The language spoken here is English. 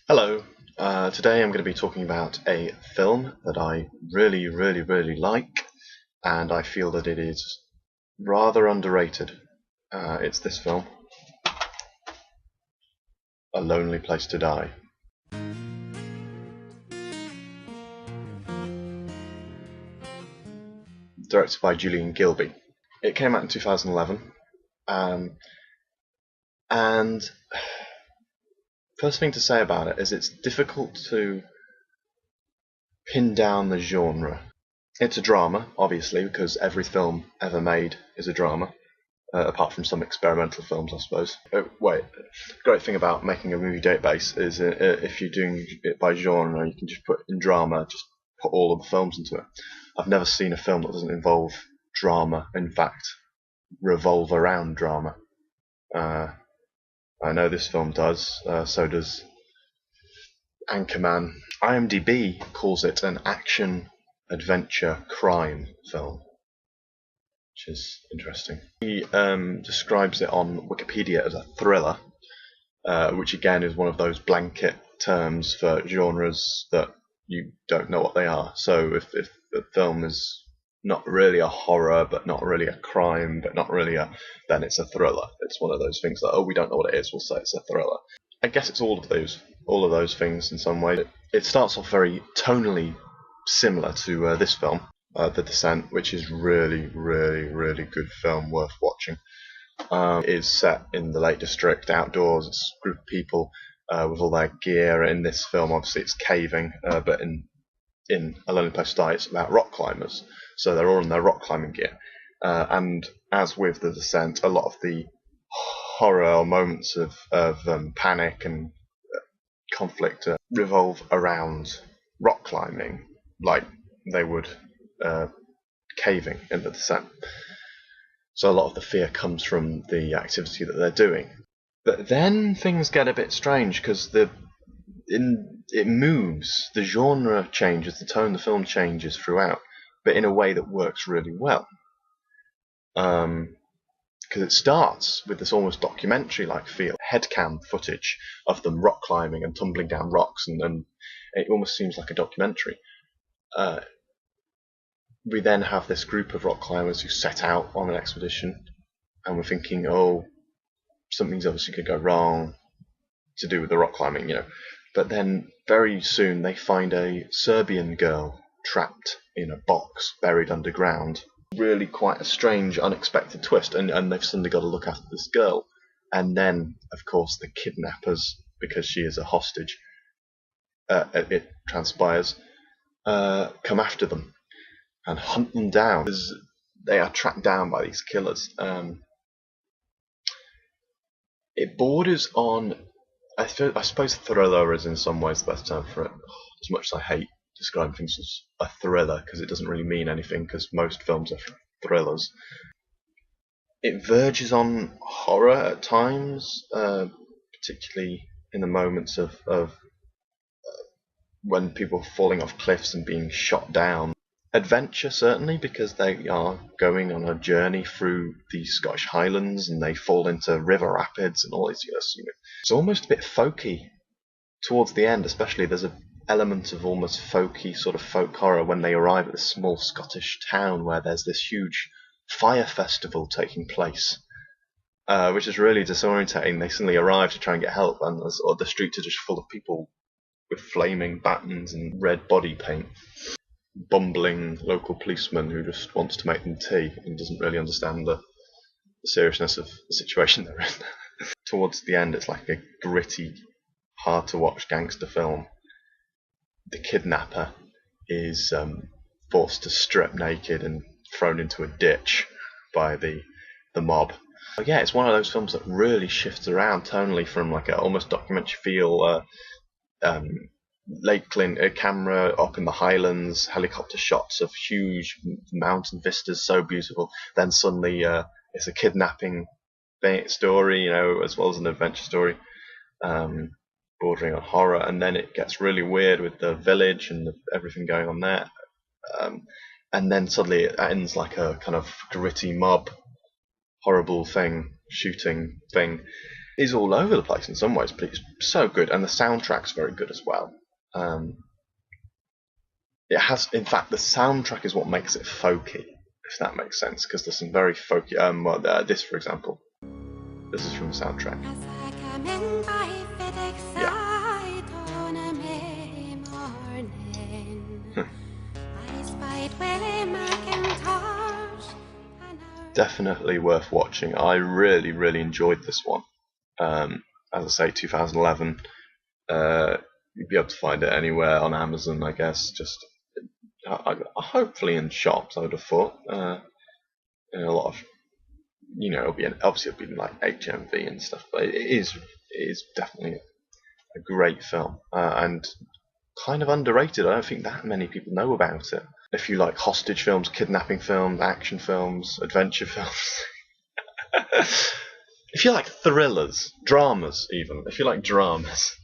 Hello. Today I'm going to be talking about a film that I really like, and I feel that it is rather underrated. It's this film, A Lonely Place to Die, directed by Julian Gilby. It came out in 2011, and first thing to say about it is it's difficult to pin down the genre. It's a drama, obviously, because every film ever made is a drama. Apart from some experimental films, I suppose. The great thing about making a movie database is if you're doing it by genre, you can just put in drama, just put all of the films into it. I've never seen a film that doesn't involve drama, in fact, revolve around drama. I know this film does, so does Anchorman. IMDb calls it an action, adventure, crime film, which is interesting. He describes it on Wikipedia as a thriller, which again is one of those blanket terms for genres that you don't know what they are. So if the film is not really a horror, but not really a crime, but not really then it's a thriller. It's one of those things that, we don't know what it is, we'll say it's a thriller. I guess it's all of those things in some way. It starts off very tonally similar to this film, The Descent, which is really good film, worth watching. It is set in the Lake District, outdoors. It's a group of people with all their gear. In this film, obviously, it's caving, but in A Lonely Place to Die, it's about rock climbers. So they're all in their rock climbing gear. And as with The Descent, a lot of the horror moments of panic and conflict revolve around rock climbing, like they would caving in The Descent. So a lot of the fear comes from the activity that they're doing. But then things get a bit strange because it moves, the genre changes, the tone of the film changes throughout, but in a way that works really well. Because it starts with this almost documentary-like feel, headcam footage of them rock climbing and tumbling down rocks, and it almost seems like a documentary. We then have this group of rock climbers who set out on an expedition, and we're thinking, something's obviously going to go wrong to do with the rock climbing, But then very soon they find a Serbian girl trapped in a box buried underground. Really quite a strange, unexpected twist, and they've suddenly got to look after this girl. And then, of course, the kidnappers, because she is a hostage, it transpires, come after them and hunt them down. They are tracked down by these killers. It borders on, I suppose thriller is in some ways the best term for it. As much as I hate describing things as a thriller, because it doesn't really mean anything, because most films are thrillers. It verges on horror at times, particularly in the moments of when people are falling off cliffs and being shot down. Adventure, certainly, because they are going on a journey through the Scottish Highlands and they fall into river rapids and all these. It's almost a bit folky towards the end, especially. There's an element of almost folky, sort of folk horror when they arrive at this small Scottish town where there's this huge fire festival taking place, which is really disorientating. They suddenly arrive to try and get help, and the streets are just full of people with flaming batons and red body paint. Bumbling local policeman who just wants to make them tea and doesn't really understand the seriousness of the situation they're in. Towards the end, it's like a gritty, hard-to-watch gangster film. The kidnapper is forced to strip naked and thrown into a ditch by the mob. But yeah, it's one of those films that really shifts around tonally from like a almost documentary feel. Lake camera up in the Highlands, helicopter shots of huge mountain vistas, so beautiful. Then suddenly it's a kidnapping story, as well as an adventure story, bordering on horror. And then it gets really weird with the village and everything going on there. And then suddenly it ends like a kind of gritty mob, horrible shooting thing. is all over the place in some ways, but it's so good, and the soundtrack's very good as well. It has, in fact, the soundtrack is what makes it folky, if that makes sense, because there's some very folky. This, for example, this is from the soundtrack. Yeah. Definitely worth watching. I really, really enjoyed this one. As I say, 2011. You'd be able to find it anywhere on Amazon, I guess. Just hopefully in shops, I would have thought. A lot of, obviously it'll be like HMV and stuff, but it is definitely a great film, and kind of underrated. I don't think that many people know about it. If you like hostage films, kidnapping films, action films, adventure films, if you like thrillers, dramas even, if you like dramas,